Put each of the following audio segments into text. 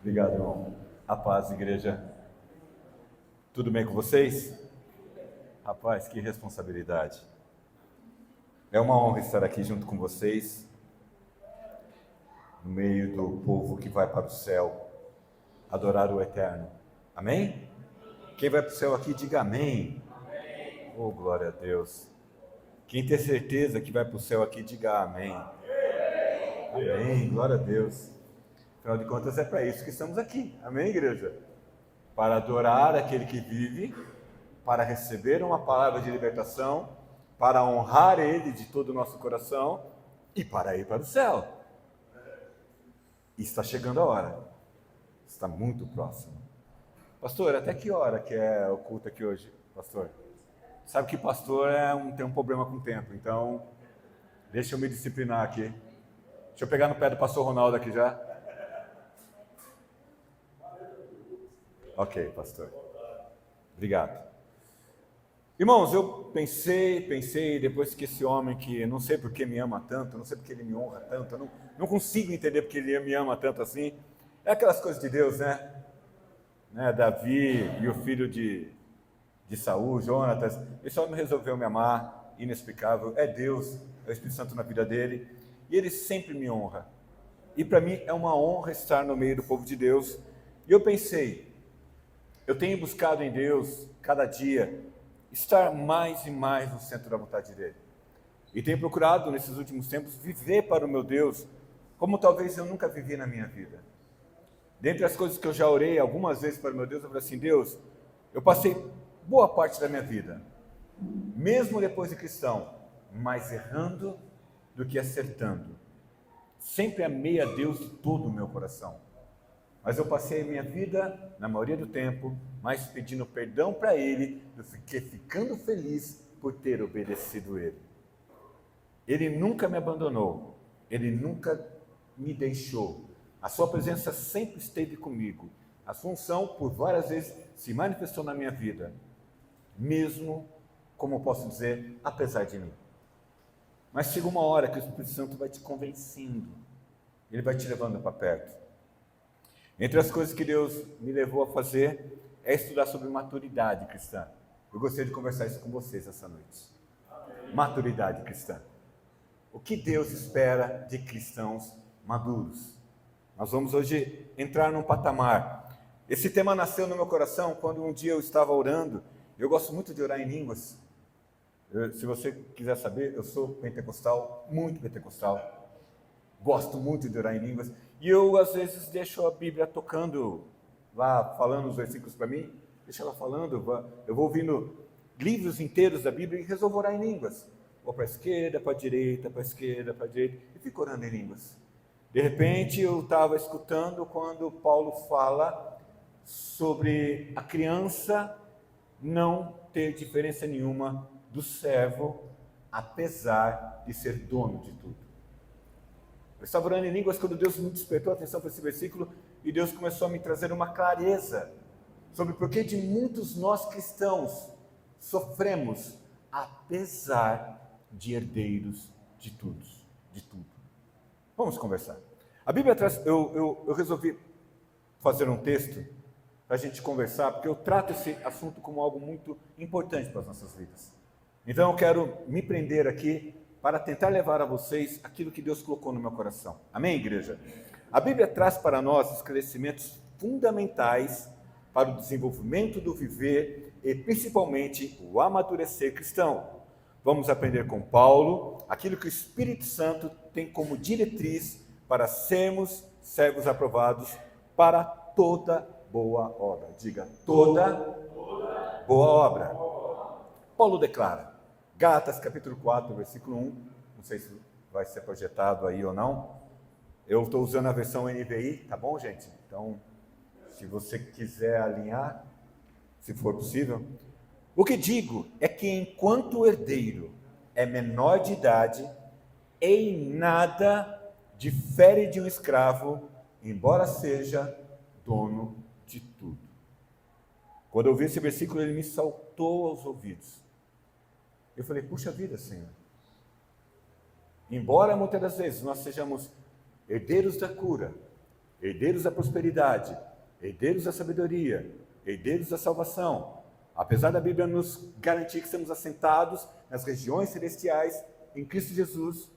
Obrigado, irmão. A paz, igreja. Tudo bem com vocês? Rapaz, que responsabilidade. É uma honra estar aqui junto com vocês, no meio do povo que vai para o céu, adorar o Eterno. Amém? Quem vai para o céu aqui, diga amém. Oh, glória a Deus. Quem tem certeza que vai para o céu aqui, diga amém. Amém, glória a Deus. Afinal de contas, é para isso que estamos aqui. Amém, igreja? Para adorar aquele que vive, para receber uma palavra de libertação, para honrar Ele de todo o nosso coração e para ir para o céu. E está chegando a hora. Está muito próximo. Pastor, até que hora que é o culto aqui hoje, pastor? Sabe que pastor tem um problema com o tempo, então deixa eu me disciplinar aqui. Deixa eu pegar no pé do pastor Ronaldo aqui já. Ok, pastor. Obrigado. Irmãos, eu pensei, depois que esse homem que não sei por que me ama tanto, não sei porque ele me honra tanto, eu não consigo entender porque ele me ama tanto assim. É aquelas coisas de Deus, né? Davi e o filho de Saul, Jonatas, esse homem resolveu me amar, inexplicável, é Deus, é o Espírito Santo na vida dele, e ele sempre me honra. E para mim é uma honra estar no meio do povo de Deus. E eu pensei, eu tenho buscado em Deus, cada dia, estar mais e mais no centro da vontade dele. E tenho procurado, nesses últimos tempos, viver para o meu Deus, como talvez eu nunca vivi na minha vida. Dentre as coisas que eu já orei algumas vezes para o meu Deus, eu falei assim, Deus, eu passei boa parte da minha vida, mesmo depois de cristão, mais errando do que acertando. Sempre amei a Deus de todo o meu coração. Mas eu passei a minha vida, na maioria do tempo, mais pedindo perdão para Ele do que ficando feliz por ter obedecido Ele. Ele nunca me abandonou, Ele nunca me deixou. A sua presença sempre esteve comigo. A sua unção, por várias vezes, se manifestou na minha vida. Mesmo, como eu posso dizer, apesar de mim. Mas chega uma hora que o Espírito Santo vai te convencendo. Ele vai te levando para perto. Entre as coisas que Deus me levou a fazer, é estudar sobre maturidade cristã. Eu gostaria de conversar isso com vocês essa noite. Maturidade cristã. O que Deus espera de cristãos maduros? Nós vamos hoje entrar num patamar. Esse tema nasceu no meu coração quando um dia eu estava orando. Eu gosto muito de orar em línguas. Se você quiser saber, eu sou pentecostal, muito pentecostal. Gosto muito de orar em línguas. E eu, às vezes, deixo a Bíblia tocando lá, falando os versículos para mim. Deixa ela falando. Eu vou ouvindo livros inteiros da Bíblia e resolvo orar em línguas. Vou para a esquerda, para a direita, para a esquerda, para a direita. E fico orando em línguas. De repente, eu estava escutando quando Paulo fala sobre a criança não ter diferença nenhuma do servo, apesar de ser dono de tudo. Eu estava orando em línguas quando Deus me despertou a atenção para esse versículo e Deus começou a me trazer uma clareza sobre por que de muitos nós cristãos sofremos, apesar de herdeiros de tudo, de tudo. Vamos conversar. A Bíblia traz, eu resolvi fazer um texto para a gente conversar, porque eu trato esse assunto como algo muito importante para as nossas vidas. Então eu quero me prender aqui para tentar levar a vocês aquilo que Deus colocou no meu coração. Amém, igreja? A Bíblia traz para nós esclarecimentos fundamentais para o desenvolvimento do viver e principalmente o amadurecer cristão. Vamos aprender com Paulo aquilo que o Espírito Santo tem como diretriz para sermos servos aprovados para toda boa obra. Diga, toda boa obra. Paulo declara, Gálatas capítulo 4, versículo 1, não sei se vai ser projetado aí ou não, eu estou usando a versão NVI, tá bom, gente? Então, se você quiser alinhar, se for possível. O que digo é que enquanto o herdeiro é menor de idade, em nada difere de um escravo, embora seja dono de tudo. Quando eu vi esse versículo, ele me saltou aos ouvidos. Eu falei, puxa vida, Senhor. Embora muitas das vezes nós sejamos herdeiros da cura, herdeiros da prosperidade, herdeiros da sabedoria, herdeiros da salvação. Apesar da Bíblia nos garantir que estamos assentados nas regiões celestiais em Cristo Jesus,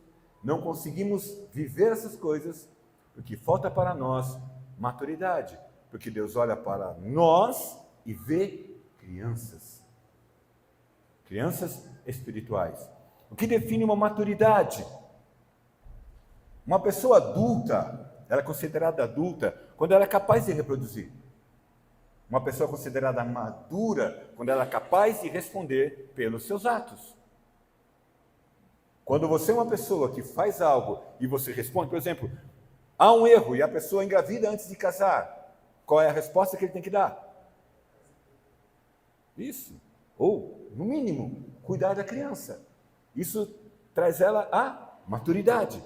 não conseguimos viver essas coisas porque falta para nós maturidade. Porque Deus olha para nós e vê crianças. Crianças espirituais. O que define uma maturidade? Uma pessoa adulta, ela é considerada adulta quando ela é capaz de reproduzir. Uma pessoa considerada madura quando ela é capaz de responder pelos seus atos. Quando você é uma pessoa que faz algo e você responde, por exemplo, há um erro e a pessoa engravida antes de casar, qual é a resposta que ele tem que dar? Isso. Ou, no mínimo, cuidar da criança. Isso traz ela à maturidade.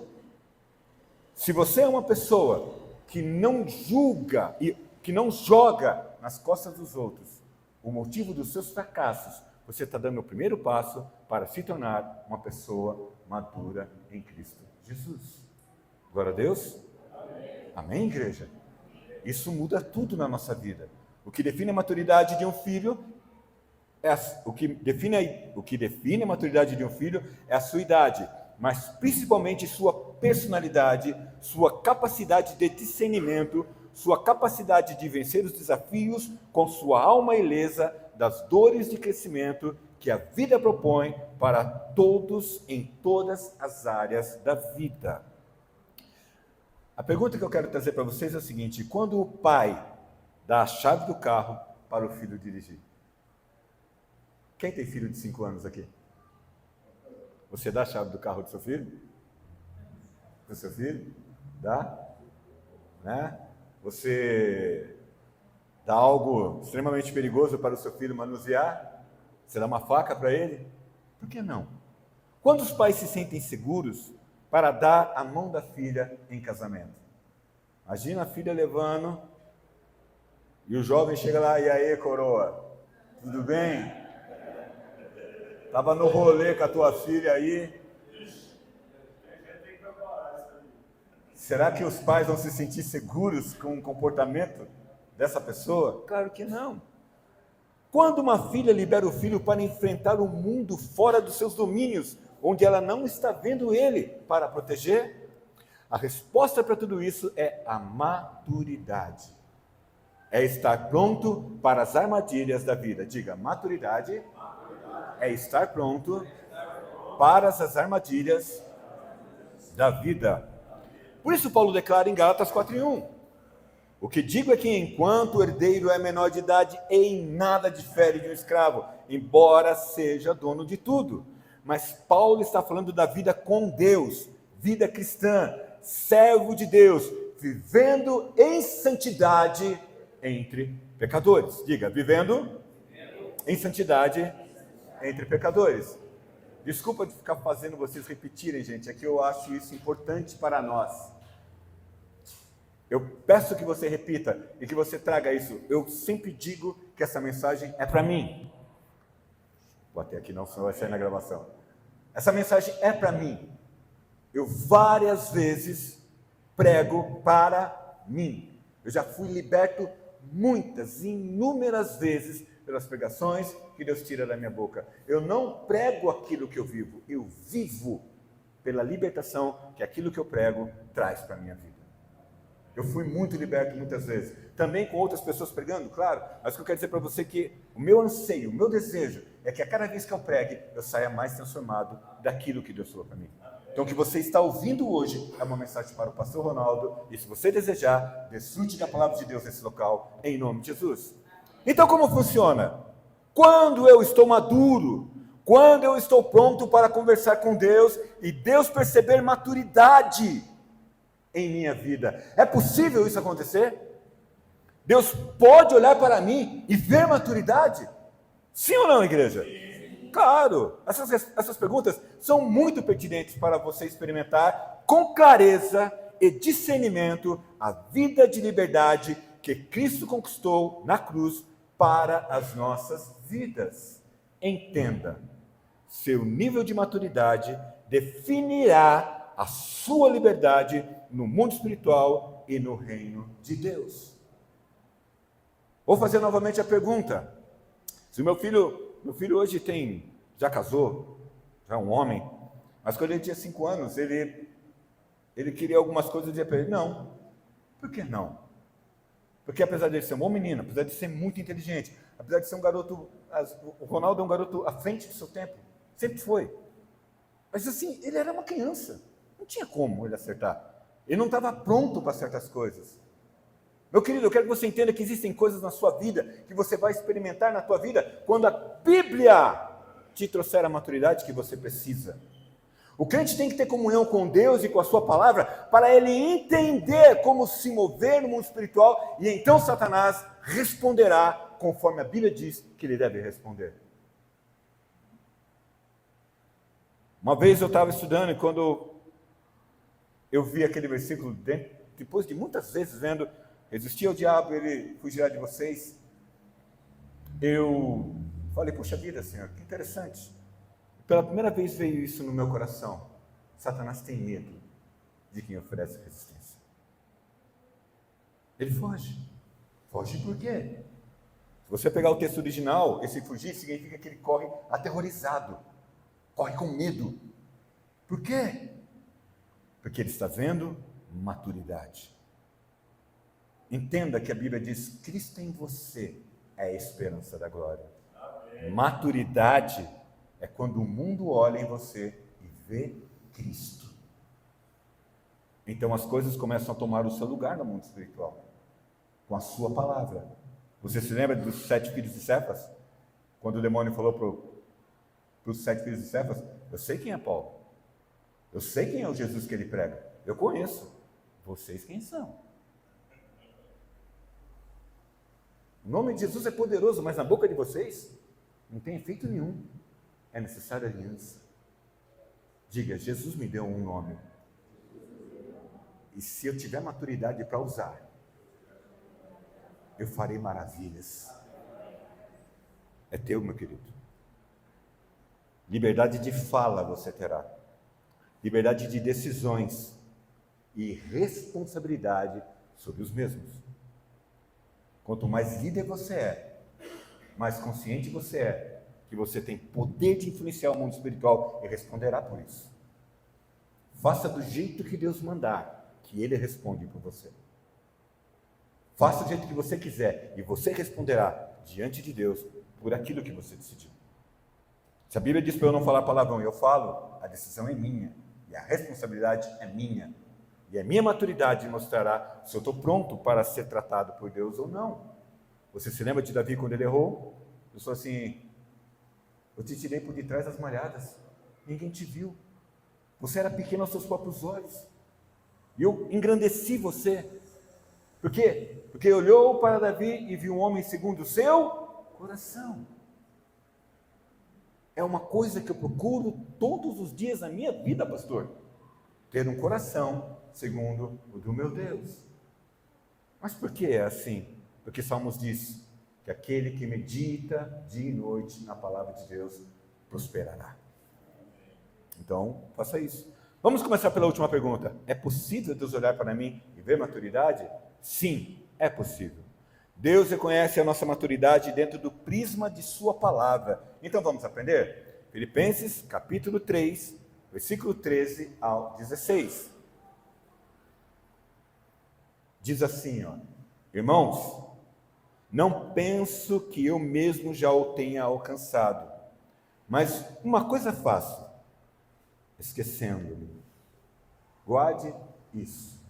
Se você é uma pessoa que não julga e que não joga nas costas dos outros o motivo dos seus fracassos, você está dando o primeiro passo para se tornar uma pessoa madura em Cristo Jesus. Glória a Deus. Amém, igreja? Isso muda tudo na nossa vida. O que define a maturidade de um filho o que define a maturidade de um filho é a sua idade, mas principalmente sua personalidade, sua capacidade de discernimento, sua capacidade de vencer os desafios com sua alma ilesa das dores de crescimento que a vida propõe para todos em todas as áreas da vida. A pergunta que eu quero trazer para vocês é a seguinte: quando o pai dá a chave do carro para o filho dirigir? Quem tem filho de 5 anos aqui? Você dá a chave do carro do seu filho? Do seu filho? Dá? Né? Você dá algo extremamente perigoso para o seu filho manusear? Você dá uma faca para ele? Por que não? Quando os pais se sentem seguros para dar a mão da filha em casamento? Imagina a filha levando e o jovem chega lá: e aí, coroa? Tudo bem? Estava no rolê com a tua filha aí. Será que os pais vão se sentir seguros com o comportamento dessa pessoa? Claro que não. Quando uma filha libera o filho para enfrentar o mundo fora dos seus domínios, onde ela não está vendo ele para proteger, a resposta para tudo isso é a maturidade. É estar pronto para as armadilhas da vida. Diga, maturidade é estar pronto para as armadilhas da vida. Por isso Paulo declara em Gálatas 4:1: o que digo é que enquanto o herdeiro é menor de idade, em nada difere de um escravo, embora seja dono de tudo. Mas Paulo está falando da vida com Deus, vida cristã, servo de Deus, vivendo em santidade entre pecadores. Diga, vivendo em santidade entre pecadores. Desculpa de ficar fazendo vocês repetirem, gente, é que eu acho isso importante para nós. Eu peço que você repita e que você traga isso. Eu sempre digo que essa mensagem é para mim. Vou até aqui, não, senão vai sair na gravação. Essa mensagem é para mim. Eu várias vezes prego para mim. Eu já fui liberto muitas, inúmeras vezes pelas pregações que Deus tira da minha boca. Eu não prego aquilo que eu vivo, eu vivo pela libertação que aquilo que eu prego traz para a minha vida. Eu fui muito liberto muitas vezes, também com outras pessoas pregando, claro, mas o que eu quero dizer para você é que o meu anseio, o meu desejo é que a cada vez que eu pregue, eu saia mais transformado daquilo que Deus falou para mim. Então o que você está ouvindo hoje é uma mensagem para o pastor Ronaldo, e se você desejar, desfrute da palavra de Deus nesse local, em nome de Jesus. Então como funciona? Quando eu estou maduro, quando eu estou pronto para conversar com Deus, e Deus perceber maturidade em minha vida, é possível isso acontecer? Deus pode olhar para mim e ver maturidade? Sim ou não, igreja? Claro, essas perguntas são muito pertinentes para você experimentar com clareza e discernimento a vida de liberdade que Cristo conquistou na cruz para as nossas vidas. Entenda, seu nível de maturidade definirá a sua liberdade no mundo espiritual espiritual e no reino de Deus. Vou fazer novamente a pergunta. Se o meu filho hoje já casou, já é um homem, mas quando ele tinha 5 anos, ele queria algumas coisas, eu dizia para ele, não. Por que não? Porque apesar de ele ser um bom menino, apesar de ser muito inteligente, apesar de ser um garoto, o Ronaldo é um garoto à frente do seu tempo, sempre foi. Mas assim, ele era uma criança, não tinha como ele acertar. Ele não estava pronto para certas coisas. Meu querido, eu quero que você entenda que existem coisas na sua vida que você vai experimentar na tua vida quando a Bíblia te trouxer a maturidade que você precisa. O crente tem que ter comunhão com Deus e com a sua palavra para ele entender como se mover no mundo espiritual e então Satanás responderá conforme a Bíblia diz que ele deve responder. Uma vez eu estava estudando e quando eu vi aquele versículo, depois de muitas vezes vendo, resistir ao diabo, ele fugirá de vocês, eu falei, puxa vida, Senhor, que interessante. Pela primeira vez veio isso no meu coração. Satanás tem medo de quem oferece resistência. Ele foge. Foge por quê? Se você pegar o texto original, esse fugir significa que ele corre aterrorizado, corre com medo. Por quê? Porque ele está vendo maturidade. Entenda que a Bíblia diz, Cristo em você é a esperança da glória. Amém. Maturidade é quando o mundo olha em você e vê Cristo. Então as coisas começam a tomar o seu lugar no mundo espiritual, com a sua palavra. Você se lembra dos 7 filhos de Cefas? Quando o demônio falou para os 7 filhos de Cefas, eu sei quem é Paulo, eu sei quem é o Jesus que ele prega, eu conheço, vocês quem são? O nome de Jesus é poderoso, mas na boca de vocês não tem efeito nenhum. É necessária aliança. Diga, Jesus me deu um nome. E se eu tiver maturidade para usar, eu farei maravilhas. É teu, meu querido. Liberdade de fala você terá. Liberdade de decisões. E responsabilidade sobre os mesmos. Quanto mais líder você é, mais consciente você é, que você tem poder de influenciar o mundo espiritual e responderá por isso. Faça do jeito que Deus mandar, que Ele responde por você. Faça do jeito que você quiser e você responderá diante de Deus por aquilo que você decidiu. Se a Bíblia diz para eu não falar palavrão e eu falo, a decisão é minha e a responsabilidade é minha. E a minha maturidade mostrará se eu estou pronto para ser tratado por Deus ou não. Você se lembra de Davi quando ele errou? Eu sou assim, eu te tirei por detrás das malhadas, ninguém te viu. Você era pequeno aos seus próprios olhos. E eu engrandeci você. Por quê? Porque olhou para Davi e viu um homem segundo o seu coração. É uma coisa que eu procuro todos os dias na minha vida, pastor. Ter um coração segundo o do meu Deus. Mas por que é assim? Porque Salmos diz que aquele que medita dia e noite na palavra de Deus prosperará. Então, faça isso. Vamos começar pela última pergunta. É possível Deus olhar para mim e ver maturidade? Sim, é possível. Deus reconhece a nossa maturidade dentro do prisma de sua palavra. Então vamos aprender? Filipenses capítulo 3, versículo 13 ao 16. Diz assim, ó, irmãos, não penso que eu mesmo já o tenha alcançado, mas uma coisa faço, esquecendo-me. Guarde isso.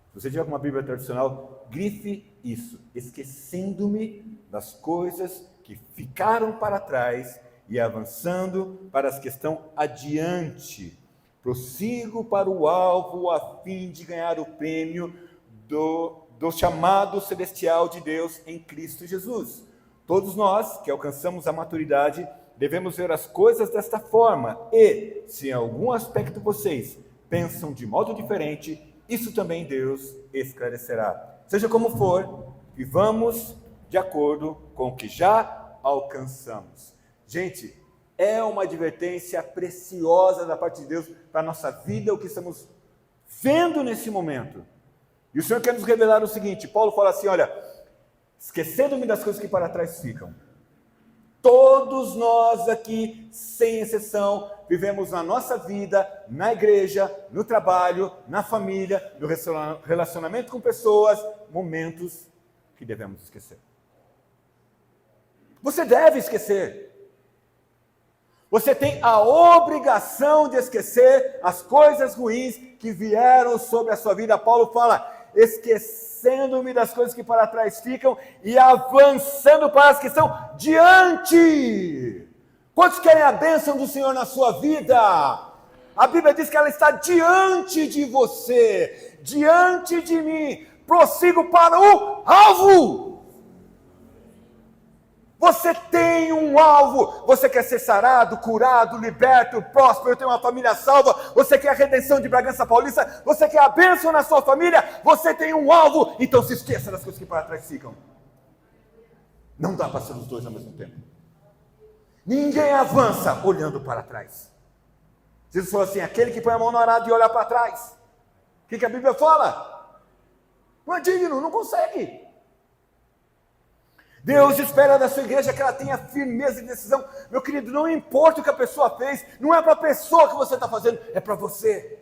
Se você tiver com uma Bíblia tradicional, grife isso, esquecendo-me das coisas que ficaram para trás e avançando para as que estão adiante. Prossigo para o alvo a fim de ganhar o prêmio do chamado celestial de Deus em Cristo Jesus. Todos nós que alcançamos a maturidade devemos ver as coisas desta forma e, se em algum aspecto vocês pensam de modo diferente, isso também Deus esclarecerá. Seja como for, vivamos de acordo com o que já alcançamos. Gente, é uma advertência preciosa da parte de Deus para a nossa vida, o que estamos vendo nesse momento. E o Senhor quer nos revelar o seguinte, Paulo fala assim, olha, esquecendo-me das coisas que para trás ficam. Todos nós aqui, sem exceção, vivemos na nossa vida, na igreja, no trabalho, na família, no relacionamento com pessoas, momentos que devemos esquecer. Você deve esquecer. Você tem a obrigação de esquecer as coisas ruins que vieram sobre a sua vida. Paulo fala, esquecendo-me das coisas que para trás ficam e avançando para as que estão diante. Quantos querem a bênção do Senhor na sua vida? A Bíblia diz que ela está diante de você, diante de mim. Prossigo para o alvo. Você tem um alvo, você quer ser sarado, curado, liberto, próspero, ter uma família salva, você quer a redenção de Bragança Paulista, você quer a bênção na sua família, você tem um alvo, então se esqueça das coisas que para trás ficam. Não dá para ser os dois ao mesmo tempo. Ninguém avança olhando para trás. Jesus falou assim, aquele que põe a mão no arado e olha para trás. O que a Bíblia fala? Não é digno, não consegue. Deus espera da sua igreja que ela tenha firmeza e decisão. Meu querido, não importa o que a pessoa fez, não é para a pessoa que você está fazendo, é para você.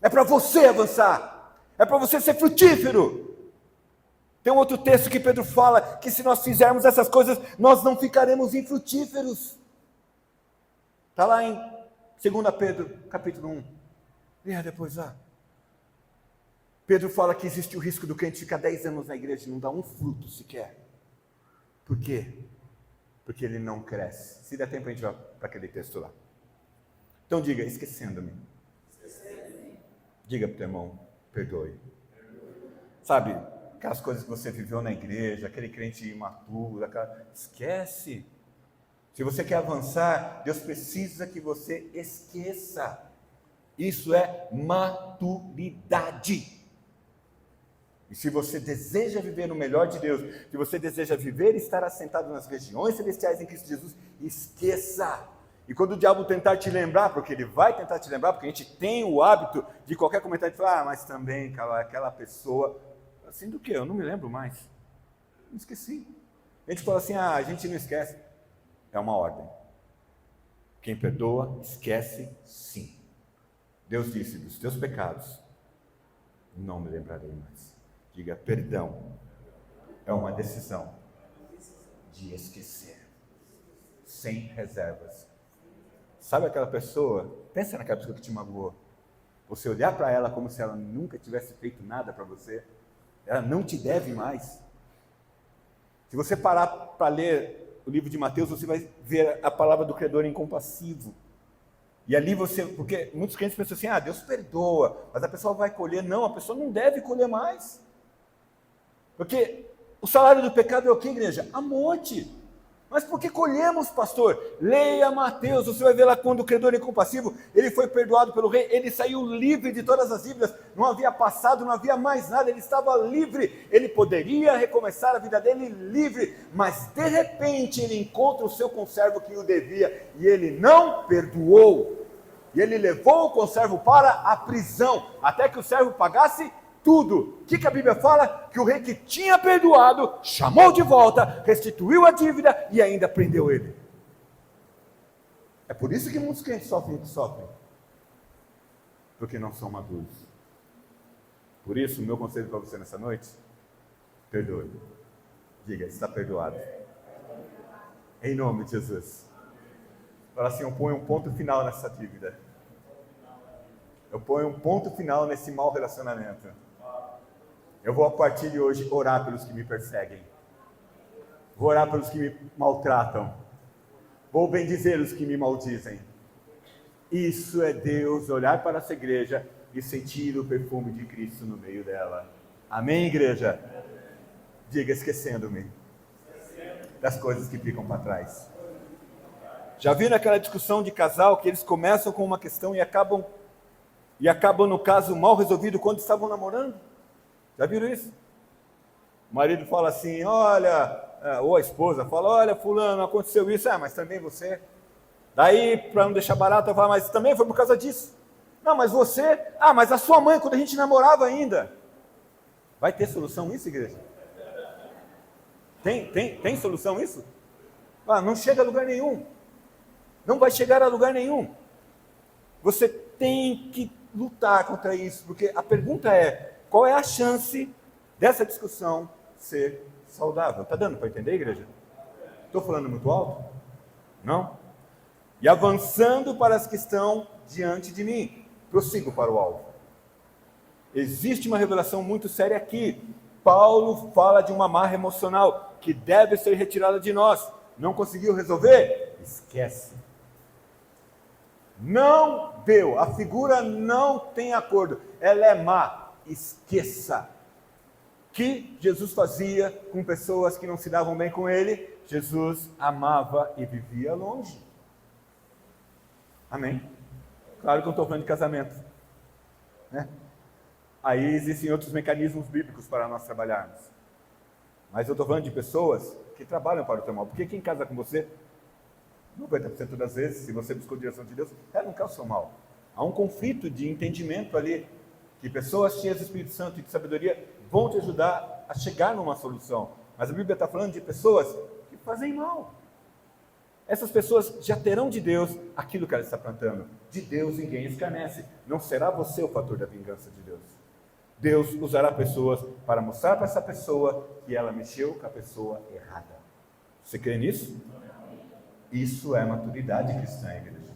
É para você avançar, é para você ser frutífero. Tem um outro texto que Pedro fala, que se nós fizermos essas coisas, nós não ficaremos infrutíferos. Está lá em 2 Pedro, capítulo 1. Leia depois lá. Pedro fala que existe o risco do crente ficar 10 anos na igreja e não dar um fruto sequer. Por quê? Porque ele não cresce. Se der tempo a gente vai para aquele texto lá. Então diga, esquecendo-me. Diga para o teu irmão, perdoe. Sabe, aquelas coisas que você viveu na igreja, aquele crente imaturo, esquece. Se você quer avançar, Deus precisa que você esqueça. Isso é maturidade. E se você deseja viver o melhor de Deus, se você deseja viver e estar assentado nas regiões celestiais em Cristo Jesus, esqueça. E quando o diabo tentar te lembrar, porque ele vai tentar te lembrar, porque a gente tem o hábito de qualquer comentário de falar, mas também aquela pessoa, assim do que? Eu não me lembro mais. Não esqueci. A gente fala assim, a gente não esquece. É uma ordem. Quem perdoa, esquece sim. Deus disse, dos teus pecados, não me lembrarei mais. Diga, perdão é uma decisão de esquecer, sem reservas. Sabe aquela pessoa, pensa naquela pessoa que te magoou, você olhar para ela como se ela nunca tivesse feito nada para você, ela não te deve mais. Se você parar para ler o livro de Mateus, você vai ver a palavra do credor incompassivo. E ali porque muitos crentes pensam assim, Deus perdoa, mas a pessoa vai colher. Não, a pessoa não deve colher mais. Porque o salário do pecado é o que, igreja? A morte. Mas por que colhemos, pastor? Leia Mateus, você vai ver lá quando o credor incompassivo, ele foi perdoado pelo rei, ele saiu livre de todas as dívidas, não havia passado, não havia mais nada, ele estava livre, ele poderia recomeçar a vida dele livre, mas de repente ele encontra o seu conservo que o devia, e ele não perdoou, e ele levou o conservo para a prisão, até que o servo pagasse tudo. O que a Bíblia fala? Que o rei que tinha perdoado, chamou de volta, restituiu a dívida e ainda prendeu ele. É por isso que muitos crentes sofrem o que sofrem. Porque não são maduros. Por isso, o meu conselho para você nessa noite, perdoe. Diga, está perdoado. Em nome de Jesus. Fala assim, eu ponho um ponto final nessa dívida. Eu ponho um ponto final nesse mau relacionamento. Eu vou a partir de hoje orar pelos que me perseguem. Vou orar pelos que me maltratam. Vou bendizer os que me maldizem. Isso é Deus olhar para essa igreja e sentir o perfume de Cristo no meio dela. Amém, igreja? Diga, esquecendo-me das coisas que ficam para trás. Já viram aquela discussão de casal que eles começam com uma questão e acabam no caso mal resolvido quando estavam namorando? Já viram isso? O marido fala assim, olha, ou a esposa fala, olha fulano, aconteceu isso, mas também você. Daí, para não deixar barato, ela fala, mas também foi por causa disso. Não, mas você, mas a sua mãe, quando a gente namorava ainda. Vai ter solução isso, igreja? Tem solução isso? Não chega a lugar nenhum. Não vai chegar a lugar nenhum. Você tem que lutar contra isso, porque a pergunta é, qual é a chance dessa discussão ser saudável? Está dando para entender, igreja? Estou falando muito alto? Não? E avançando para as que estão diante de mim, prossigo para o alvo. Existe uma revelação muito séria aqui. Paulo fala de uma amarra emocional que deve ser retirada de nós. Não conseguiu resolver? Esquece. Não deu, a figura não tem acordo, ela é má, esqueça. Que Jesus fazia com pessoas que não se davam bem com ele? Jesus amava e vivia longe. Amém? Claro que eu não estou falando de casamento, né? Aí existem outros mecanismos bíblicos para nós trabalharmos. Mas eu estou falando de pessoas que trabalham para o teu mal, porque quem casa com você, 90% das vezes, se você buscou a direção de Deus, ela não quer o seu mal. Há um conflito de entendimento ali, que pessoas cheias do Espírito Santo e de sabedoria vão te ajudar a chegar numa solução. Mas a Bíblia está falando de pessoas que fazem mal. Essas pessoas já terão de Deus aquilo que ela está plantando. De Deus ninguém escarnece. Não será você o fator da vingança de Deus. Deus usará pessoas para mostrar para essa pessoa que ela mexeu com a pessoa errada. Você crê nisso? Isso é maturidade cristã, igreja.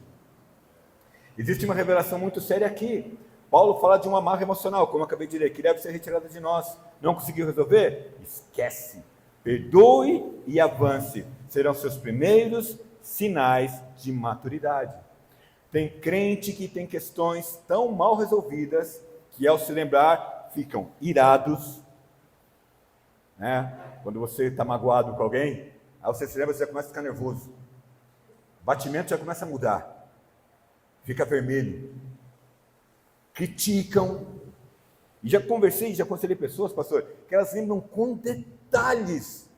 Existe uma revelação muito séria aqui. Paulo fala de uma amarra emocional, como eu acabei de ler, que deve ser retirada de nós. Não conseguiu resolver? Esquece. Perdoe e avance. Serão seus primeiros sinais de maturidade. Tem crente que tem questões tão mal resolvidas que, ao se lembrar, ficam irados. Né? Quando você está magoado com alguém, aí você se lembra, você já começa a ficar nervoso. O batimento já começa a mudar. Fica vermelho. Criticam. E já conversei, já aconselhei pessoas, pastor, que elas lembram com detalhes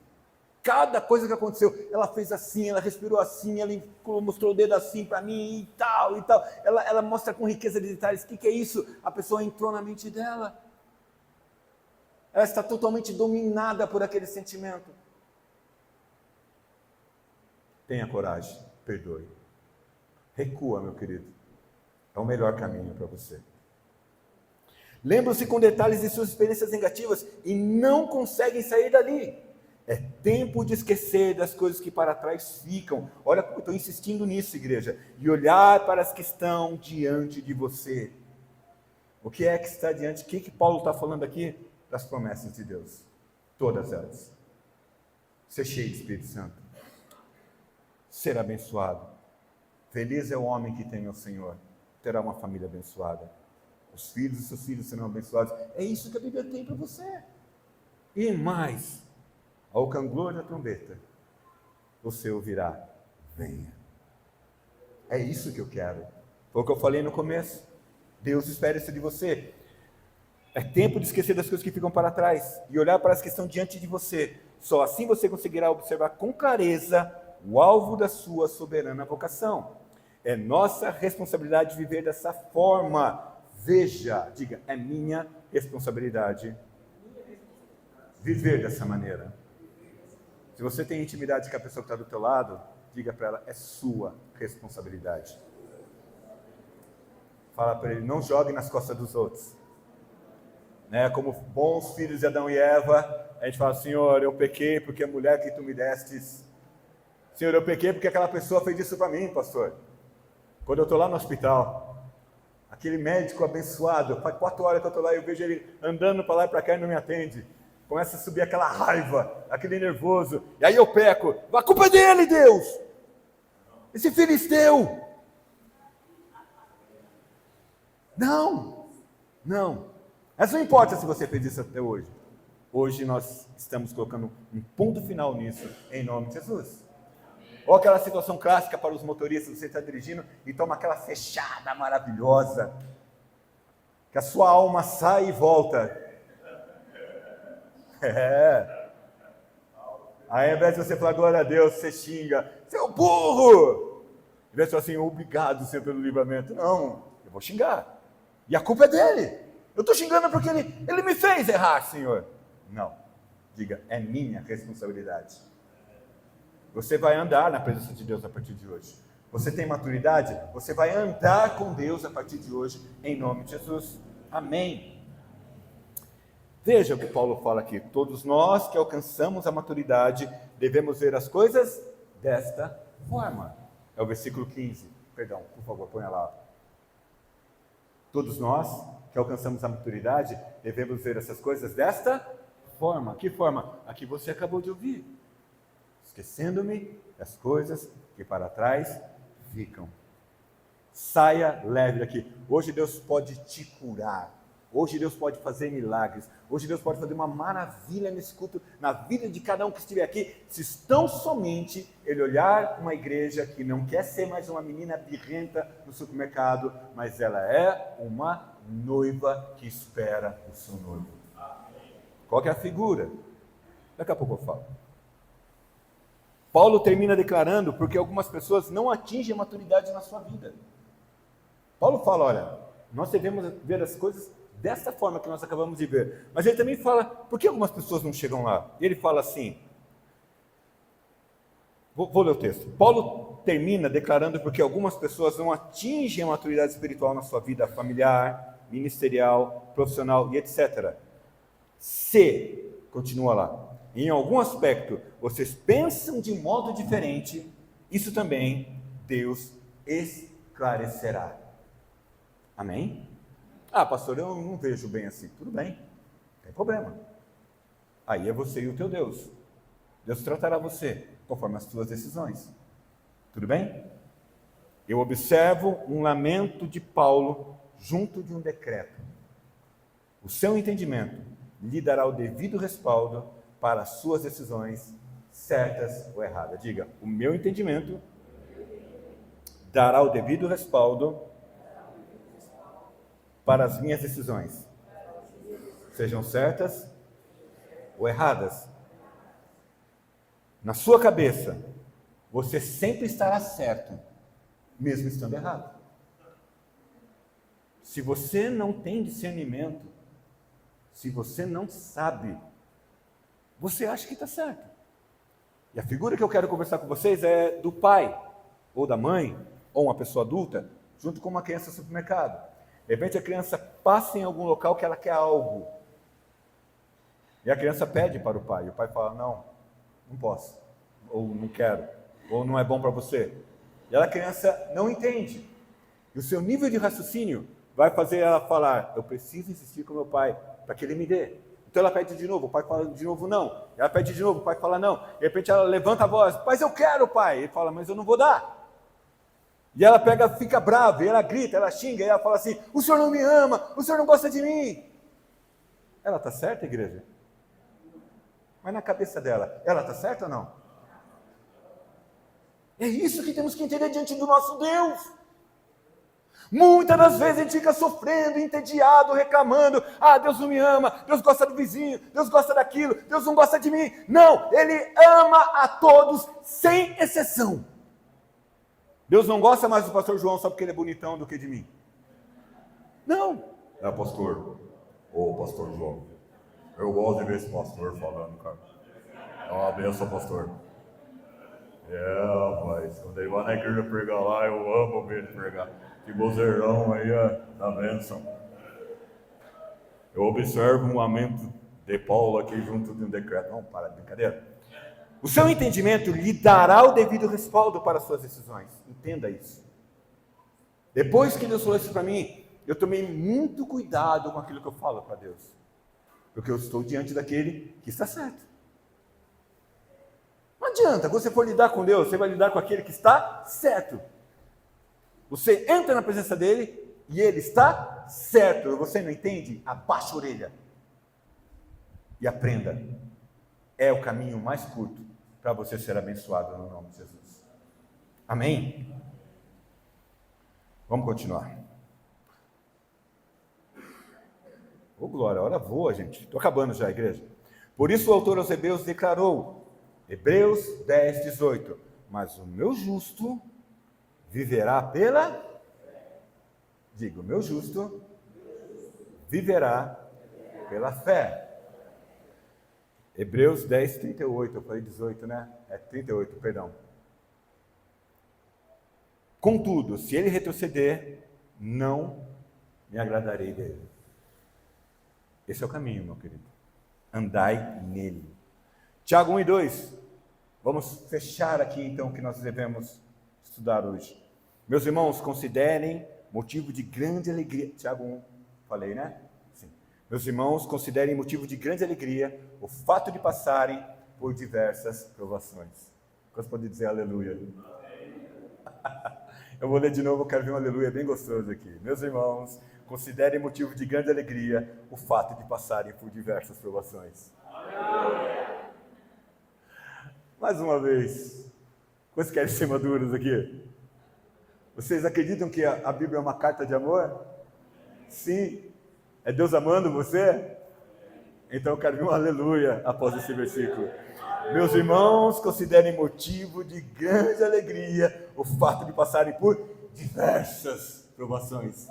cada coisa que aconteceu. Ela fez assim, ela respirou assim, ela mostrou o dedo assim para mim e tal, e tal. Ela mostra com riqueza de detalhes. O que é isso? A pessoa entrou na mente dela. Ela está totalmente dominada por aquele sentimento. Tenha coragem, perdoe. Recua, meu querido. É o melhor caminho para você. Lembram-se com detalhes de suas experiências negativas e não conseguem sair dali. É tempo de esquecer das coisas que para trás ficam. Olha como eu estou insistindo nisso, igreja. E olhar para as que estão diante de você. O que é que está diante? O que Paulo está falando aqui? Das promessas de Deus. Todas elas. Ser cheio de Espírito Santo. Ser abençoado. Feliz é o homem que tem o Senhor. Terá uma família abençoada. Os filhos e seus filhos serão abençoados. É isso que a Bíblia tem para você. E mais, ao cangor da trombeta, você ouvirá, venha. É isso que eu quero. Foi o que eu falei no começo. Deus espera isso de você. É tempo de esquecer das coisas que ficam para trás e olhar para as que estão diante de você. Só assim você conseguirá observar com clareza o alvo da sua soberana vocação. É nossa responsabilidade viver dessa forma. Veja, diga, é minha responsabilidade viver dessa maneira. Se você tem intimidade com a pessoa que está do teu lado, diga para ela, é sua responsabilidade. Fala para ele, não jogue nas costas dos outros. Né? Como bons filhos de Adão e Eva, a gente fala, Senhor, eu pequei porque a mulher que tu me destes. Senhor, eu pequei porque aquela pessoa fez isso para mim, pastor. Quando eu estou lá no hospital, aquele médico abençoado, faz 4 horas que eu estou lá e eu vejo ele andando para lá e para cá e não me atende. Começa a subir aquela raiva, aquele nervoso. E aí eu peco. A culpa é dele, Deus! Esse filisteu! Não! Mas não importa se você fez isso até hoje. Hoje nós estamos colocando um ponto final nisso, em nome de Jesus. Ou aquela situação clássica para os motoristas, você está dirigindo e toma aquela fechada maravilhosa, que a sua alma sai e volta. Aí ao invés de você falar glória a Deus, você xinga, seu burro! Ao invés de falar assim, obrigado, Senhor, pelo livramento. Não, eu vou xingar. E a culpa é dele. Eu estou xingando porque ele me fez errar, Senhor. Não. Diga, é minha responsabilidade. Você vai andar na presença de Deus a partir de hoje. Você tem maturidade? Você vai andar com Deus a partir de hoje, em nome de Jesus. Amém. Veja o que Paulo fala aqui. Todos nós que alcançamos a maturidade devemos ver as coisas desta forma. É o versículo 15. Perdão, por favor, ponha lá. Todos nós que alcançamos a maturidade devemos ver essas coisas desta forma. Que forma? A que você acabou de ouvir. Esquecendo-me das coisas que para trás ficam. Saia leve daqui. Hoje Deus pode te curar. Hoje Deus pode fazer milagres. Hoje Deus pode fazer uma maravilha nesse culto, na vida de cada um que estiver aqui. Se tão somente Ele olhar uma igreja que não quer ser mais uma menina birrenta no supermercado, mas ela é uma noiva que espera o seu noivo. Qual que é a figura? Daqui a pouco eu falo. Paulo termina declarando porque algumas pessoas não atingem a maturidade na sua vida. Paulo fala, olha, nós devemos ver as coisas dessa forma que nós acabamos de ver. Mas ele também fala, por que algumas pessoas não chegam lá? E ele fala assim, vou ler o texto. Paulo termina declarando porque algumas pessoas não atingem a maturidade espiritual na sua vida familiar, ministerial, profissional e etc. Se, continua lá, em algum aspecto vocês pensam de modo diferente, isso também Deus esclarecerá. Amém? Ah, pastor, eu não vejo bem assim. Tudo bem, não tem problema. Aí é você e o teu Deus. Deus tratará você conforme as suas decisões. Tudo bem? Eu observo um lamento de Paulo junto de um decreto. O seu entendimento lhe dará o devido respaldo para as suas decisões, certas ou erradas. Diga, o meu entendimento dará o devido respaldo para as minhas decisões, sejam certas ou erradas. Na sua cabeça, você sempre estará certo, mesmo estando errado. Se você não tem discernimento, se você não sabe, você acha que está certo. E a figura que eu quero conversar com vocês é do pai, ou da mãe, ou uma pessoa adulta, junto com uma criança no supermercado. De repente a criança passa em algum local que ela quer algo. E a criança pede para o pai. E o pai fala, não posso. Ou não quero. Ou não é bom para você. E a criança não entende. E o seu nível de raciocínio vai fazer ela falar, eu preciso insistir com meu pai para que ele me dê. Então ela pede de novo, o pai fala de novo não. Ela pede de novo, o pai fala não. De repente ela levanta a voz, mas eu quero, pai. Ele fala, mas eu não vou dar. E ela fica brava, e ela grita, ela xinga, e ela fala assim, o senhor não me ama, o senhor não gosta de mim. Ela está certa, igreja? Mas na cabeça dela, ela está certa ou não? É isso que temos que entender diante do nosso Deus. Muitas das vezes a gente fica sofrendo, entediado, reclamando, Deus não me ama, Deus gosta do vizinho, Deus gosta daquilo, Deus não gosta de mim. Não, Ele ama a todos, sem exceção. Deus não gosta mais do pastor João só porque ele é bonitão do que de mim. Não. Pastor. Pastor João. Eu gosto de ver esse pastor falando, cara. É uma benção, pastor. Rapaz. Quando ele vai na igreja pregar lá, eu amo ver ele pregar. Que vozeirão aí, da benção. Eu observo um lamento de Paulo aqui junto de um decreto. Não, para de brincadeira. O seu entendimento lhe dará o devido respaldo para as suas decisões. Entenda isso. Depois que Deus falou isso para mim, eu tomei muito cuidado com aquilo que eu falo para Deus. Porque eu estou diante daquele que está certo. Não adianta, quando você for lidar com Deus, você vai lidar com aquele que está certo. Você entra na presença dele e ele está certo. Você não entende? Abaixa a orelha. E aprenda. É o caminho mais curto para você ser abençoado no nome de Jesus. Amém? Vamos continuar. Glória, a hora voa, gente. Estou acabando já, igreja. Por isso o autor aos Hebreus declarou, Hebreus 10, 18, mas o meu justo viverá pela... Diga, o meu justo viverá pela fé. Hebreus 10, 38, eu falei 18, né? É 38, perdão. Contudo, se ele retroceder, não me agradarei dele. Esse é o caminho, meu querido. Andai nele. Tiago 1 e 2. Vamos fechar aqui então o que nós devemos estudar hoje. Meus irmãos, considerem motivo de grande alegria. Tiago 1, falei, né? Sim. Meus irmãos, considerem motivo de grande alegria o fato de passarem por diversas provações. Quantos podem dizer aleluia? Eu vou ler de novo, eu quero ver um aleluia bem gostoso aqui. Meus irmãos, considerem motivo de grande alegria o fato de passarem por diversas provações. Mais uma vez, vocês querem ser maduros aqui? Vocês acreditam que a Bíblia é uma carta de amor? Sim. É Deus amando você? Então eu quero ver um aleluia após esse versículo. Meus irmãos, considerem motivo de grande alegria o fato de passarem por diversas provações.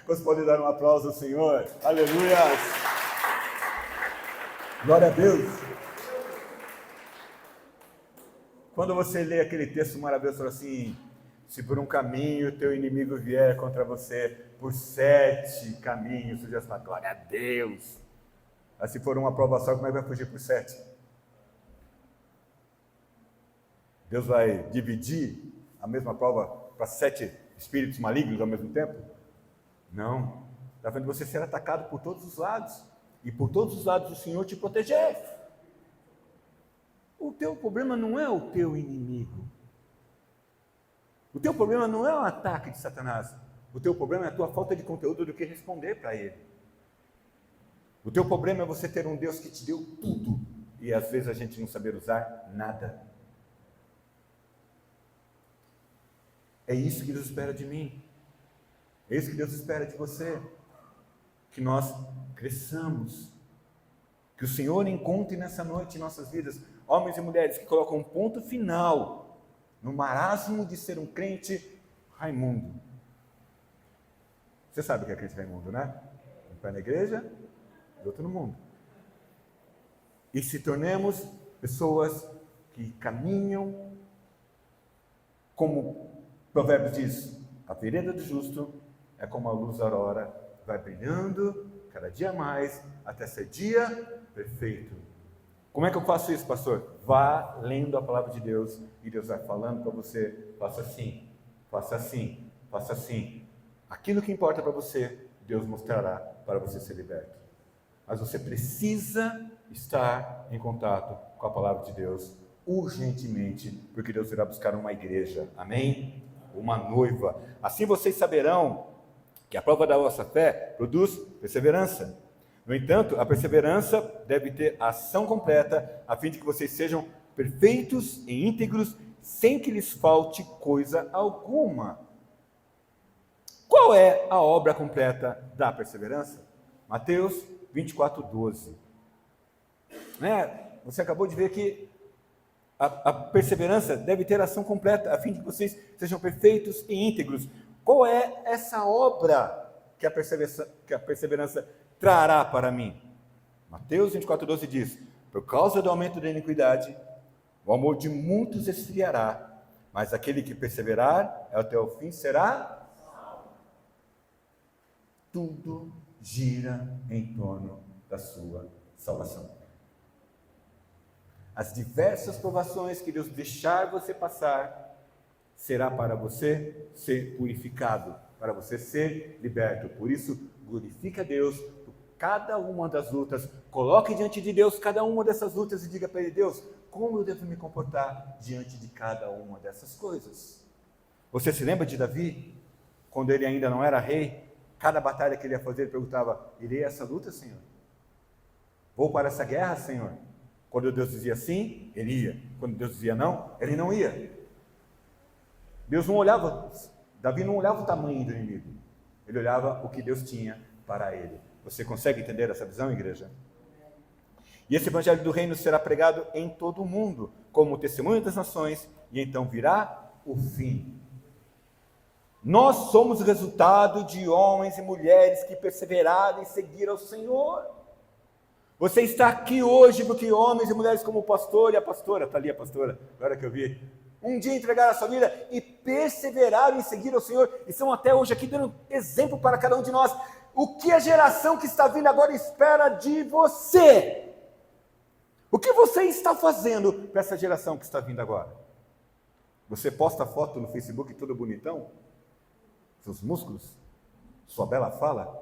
Vocês podem dar um aplauso ao Senhor? Aleluia! Glória a Deus! Quando você lê aquele texto maravilhoso, fala assim: se por um caminho teu inimigo vier contra você, por 7 caminhos, você já fala, glória a Deus. Mas se for uma aprovação, como é que vai fugir por 7? Deus vai dividir a mesma prova para 7 espíritos malignos ao mesmo tempo? Não. Está vendo você ser atacado por todos os lados. E por todos os lados o Senhor te proteger. O teu problema não é o teu inimigo. O teu problema não é o ataque de Satanás. O teu problema é a tua falta de conteúdo do que responder para ele. O teu problema é você ter um Deus que te deu tudo e às vezes a gente não saber usar nada. É isso que Deus espera de mim. É isso que Deus espera de você. Que nós cresçamos. Que o Senhor encontre nessa noite em nossas vidas homens e mulheres que colocam um ponto final no marasmo de ser um crente Raimundo. Você sabe o que é crente Raimundo, né? Um pé na igreja e outro no mundo. E se tornemos pessoas que caminham, como o Provérbios diz, a vereda do justo é como a luz da aurora, vai brilhando cada dia mais, até ser dia perfeito. Como é que eu faço isso, pastor? Vá lendo a palavra de Deus e Deus vai falando para você, faça assim, faça assim, faça assim. Aquilo que importa para você, Deus mostrará para você ser liberto. Mas você precisa estar em contato com a palavra de Deus urgentemente, porque Deus irá buscar uma igreja, amém? Uma noiva. Assim vocês saberão que a prova da vossa fé produz perseverança. No entanto, a perseverança deve ter ação completa, a fim de que vocês sejam perfeitos e íntegros, sem que lhes falte coisa alguma. Qual é a obra completa da perseverança? Mateus 24, 12. Você acabou de ver que a perseverança deve ter ação completa, a fim de que vocês sejam perfeitos e íntegros. Qual é essa obra que a perseverança trará para mim? Mateus 24, 12 diz: por causa do aumento da iniquidade, o amor de muitos esfriará, mas aquele que perseverar até o fim será salvo. Tudo gira em torno da sua salvação. As diversas provações que Deus deixar você passar, será para você ser purificado, para você ser liberto. Por isso, glorifique a Deus por cada uma das lutas. Coloque diante de Deus cada uma dessas lutas e diga para Ele: Deus, como eu devo me comportar diante de cada uma dessas coisas? Você se lembra de Davi? Quando ele ainda não era rei, cada batalha que ele ia fazer, ele perguntava: irei a essa luta, Senhor? Vou para essa guerra, Senhor? Quando Deus dizia sim, ele ia. Quando Deus dizia não, ele não ia. Deus não olhava, Davi não olhava o tamanho do inimigo. Ele olhava o que Deus tinha para ele. Você consegue entender essa visão, igreja? E esse evangelho do reino será pregado em todo o mundo, como testemunho das nações, e então virá o fim. Nós somos resultado de homens e mulheres que perseveraram em seguir ao Senhor. Você está aqui hoje porque homens e mulheres como o pastor e a pastora, está ali a pastora, agora que eu vi, um dia entregaram a sua vida e perseveraram em seguir ao Senhor, e estão até hoje aqui dando exemplo para cada um de nós. O que a geração que está vindo agora espera de você? O que você está fazendo para essa geração que está vindo agora? Você posta foto no Facebook todo bonitão? Seus músculos? Sua bela fala?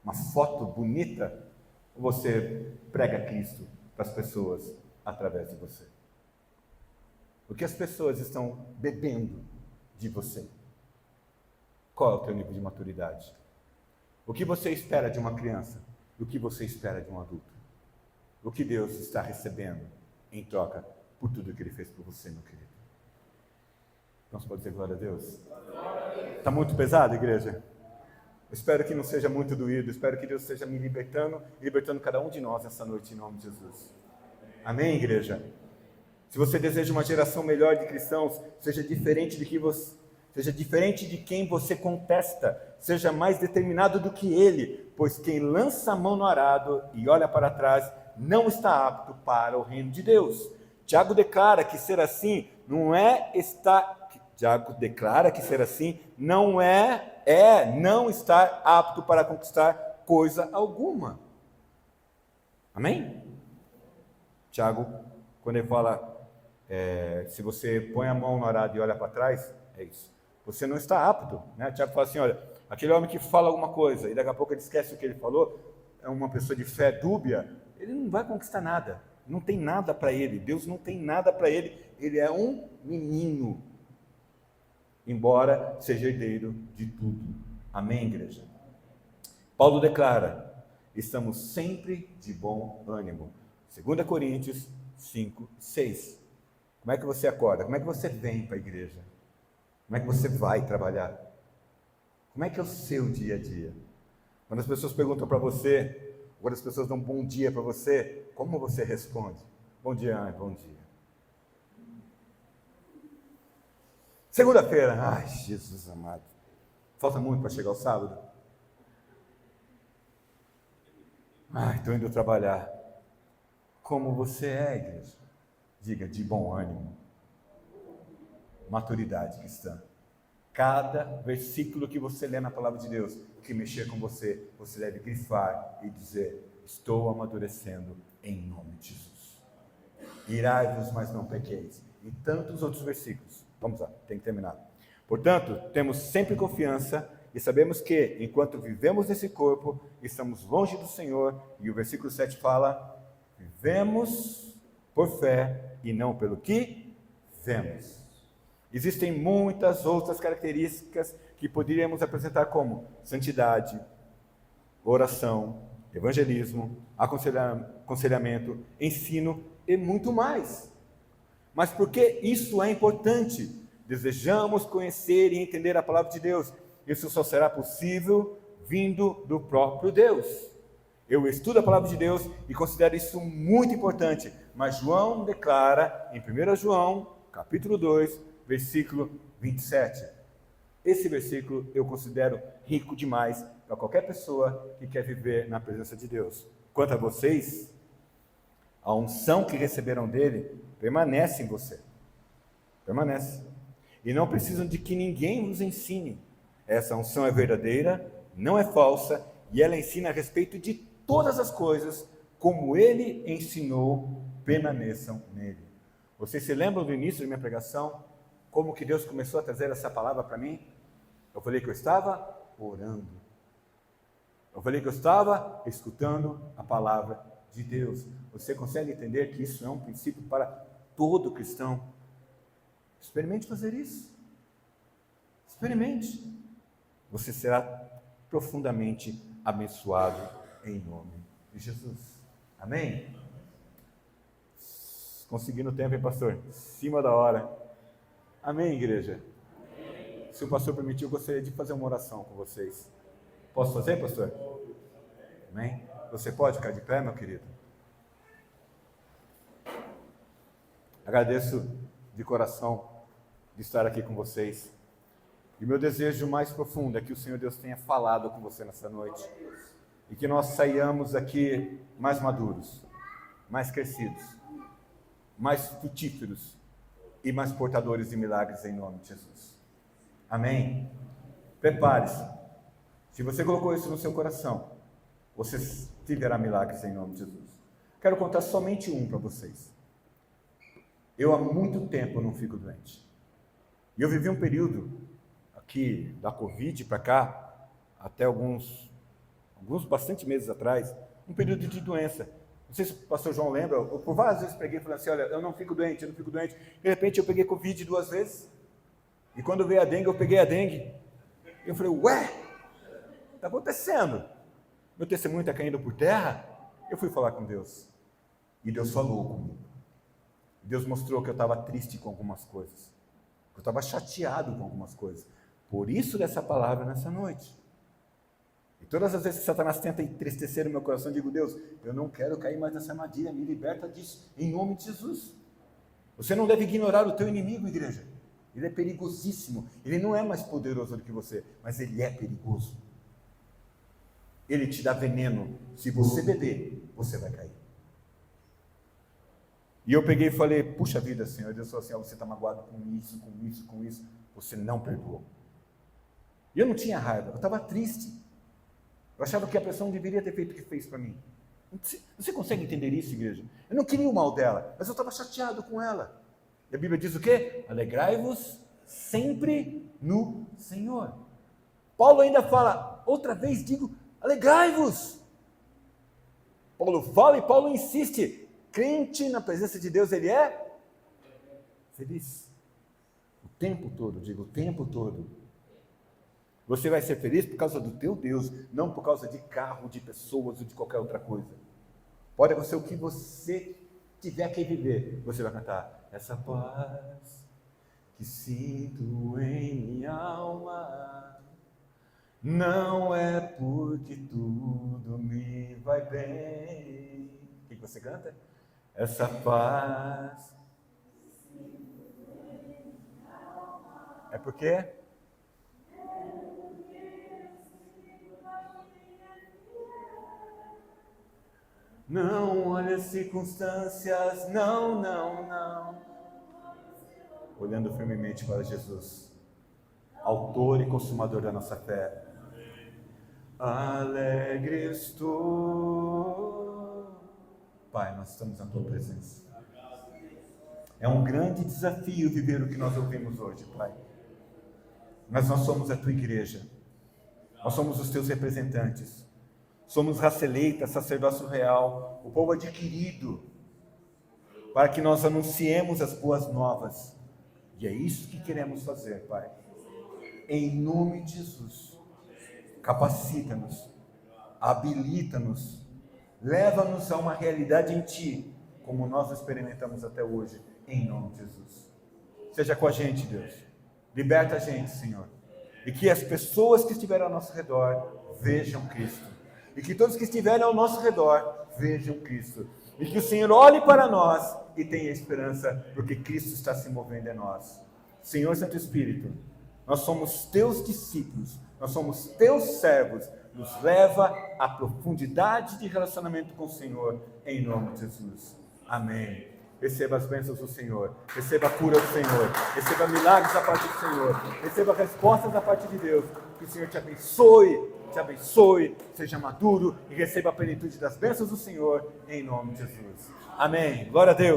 Uma foto bonita? Ou você prega Cristo para as pessoas através de você? O que as pessoas estão bebendo de você? Qual é o teu nível de maturidade? O que você espera de uma criança? O que você espera de um adulto? O que Deus está recebendo em troca por tudo que Ele fez por você, meu querido? Então, você pode dizer glória a Deus? Está muito pesado, igreja? Espero que não seja muito doído, espero que Deus esteja me libertando e libertando cada um de nós essa noite, em nome de Jesus. Amém, igreja? Se você deseja uma geração melhor de cristãos, seja diferente de quem você contesta, seja mais determinado do que ele, pois quem lança a mão no arado e olha para trás não está apto para o reino de Deus. Tiago declara que ser assim não estar apto para conquistar coisa alguma. Amém? Tiago, quando ele fala, se você põe a mão no arado e olha para trás, é isso. Você não está apto, né? Tiago fala assim, olha, aquele homem que fala alguma coisa e daqui a pouco ele esquece o que ele falou, é uma pessoa de fé dúbia, ele não vai conquistar nada, não tem nada para ele, Deus não tem nada para ele, ele é um menino, embora seja herdeiro de tudo. Amém, igreja? Paulo declara, estamos sempre de bom ânimo. 2 Coríntios 5:6. Como é que você acorda? Como é que você vem para a igreja? Como é que você vai trabalhar? Como é que é o seu dia a dia? Quando as pessoas perguntam para você, quando as pessoas dão um bom dia para você, como você responde? Bom dia, bom dia. Segunda-feira, ai, Jesus amado. Falta muito para chegar o sábado. Ai, estou indo trabalhar. Como você é, igreja? Diga, de bom ânimo. Maturidade cristã. Cada versículo que você lê na palavra de Deus, que mexer com você, você deve grifar e dizer, estou amadurecendo em nome de Jesus. Irai-vos, mas não pequeis. E tantos outros versículos. Vamos lá, tem que terminar. Portanto, temos sempre confiança e sabemos que, enquanto vivemos nesse corpo, estamos longe do Senhor. E o versículo 7 fala, vivemos por fé e não pelo que vemos. Existem muitas outras características que poderíamos apresentar como santidade, oração, evangelismo, aconselhamento, ensino e muito mais. Mas por que isso é importante? Desejamos conhecer e entender a palavra de Deus. Isso só será possível vindo do próprio Deus. Eu estudo a palavra de Deus e considero isso muito importante. Mas João declara em 1 João, capítulo 2, versículo 27. Esse versículo eu considero rico demais para qualquer pessoa que quer viver na presença de Deus. Quanto a vocês, a unção que receberam dele permanece em você. Permanece. E não precisam de que ninguém vos ensine. Essa unção é verdadeira, não é falsa, e ela ensina a respeito de todas as coisas, como ele ensinou, permaneçam nele. Vocês se lembram do início da minha pregação? Como que Deus começou a trazer essa palavra para mim? Eu falei que eu estava orando. Eu falei que eu estava escutando a palavra de Deus. Você consegue entender que isso é um princípio para todo cristão? Experimente fazer isso. Experimente. Você será profundamente abençoado em nome de Jesus. Amém? Conseguindo o tempo, hein, pastor? Em cima da hora. Amém, igreja? Amém. Se o pastor permitir, eu gostaria de fazer uma oração com vocês. Posso fazer, pastor? Amém? Você pode ficar de pé, meu querido? Agradeço de coração de estar aqui com vocês. E meu desejo mais profundo é que o Senhor Deus tenha falado com você nessa noite. E que nós saiamos aqui mais maduros, mais crescidos, mais frutíferos e mais portadores de milagres em nome de Jesus. Amém? Prepare-se. Se você colocou isso no seu coração, você viverá milagres em nome de Jesus. Quero contar somente um para vocês. Eu há muito tempo não fico doente. E eu vivi um período aqui da Covid para cá, até alguns bastante meses atrás, um período de doença. Não sei se o pastor João lembra, eu por várias vezes preguei falando assim, olha, eu não fico doente. De repente eu peguei Covid 2 vezes, e quando veio a dengue, eu peguei a dengue. Eu falei, ué, está acontecendo? Meu testemunho está caindo por terra? Eu fui falar com Deus, e Deus falou comigo. Deus mostrou que eu estava triste com algumas coisas, que eu estava chateado com algumas coisas. Por isso dessa palavra nessa noite. E todas as vezes que Satanás tenta entristecer o meu coração, eu digo, Deus, eu não quero cair mais nessa armadilha, me liberta disso, em nome de Jesus. Você não deve ignorar o teu inimigo, igreja. Ele é perigosíssimo, ele não é mais poderoso do que você, mas ele é perigoso. Ele te dá veneno, se você beber, você vai cair. E eu peguei e falei, puxa vida, Senhor, Deus falou assim, você está magoado com isso, você não perdoou. E eu não tinha raiva, eu estava triste. Eu achava que a pessoa não deveria ter feito o que fez para mim. Você consegue entender isso, igreja? Eu não queria o mal dela, mas eu estava chateado com ela. E a Bíblia diz o quê? Alegrai-vos sempre no Senhor. Paulo ainda fala, outra vez digo, alegrai-vos. Paulo fala e Paulo insiste. Crente na presença de Deus, ele é feliz. O tempo todo, digo, o tempo todo. Você vai ser feliz por causa do teu Deus, não por causa de carro, de pessoas ou de qualquer outra coisa. Pode acontecer o que você tiver que viver, você vai cantar, essa paz que sinto em minha alma, não é porque tudo me vai bem. O que você canta? Essa paz. É porque? Não olha as circunstâncias, não. Olhando firmemente para Jesus, autor e consumador da nossa fé. Alegre estou. Pai, nós estamos na tua presença. É um grande desafio viver o que nós ouvimos hoje, Pai. Mas nós somos a tua igreja. Nós somos os teus representantes. Somos raça eleita, sacerdócio real, o povo adquirido, para que nós anunciemos as boas novas. E é isso que queremos fazer, Pai. Em nome de Jesus, capacita-nos, habilita-nos, leva-nos a uma realidade em Ti, como nós experimentamos até hoje, em nome de Jesus. Seja com a gente, Deus. Liberta a gente, Senhor. E que as pessoas que estiverem ao nosso redor vejam Cristo. E que todos que estiverem ao nosso redor vejam Cristo. E que o Senhor olhe para nós e tenha esperança, porque Cristo está se movendo em nós. Senhor Santo Espírito, nós somos teus discípulos, nós somos teus servos. Nos leva à profundidade de relacionamento com o Senhor, em nome de Jesus. Amém. Receba as bênçãos do Senhor, receba a cura do Senhor, receba milagres da parte do Senhor, receba respostas da parte de Deus. Que o Senhor te abençoe, seja maduro e receba a plenitude das bênçãos do Senhor, em nome de Jesus. Amém. Glória a Deus.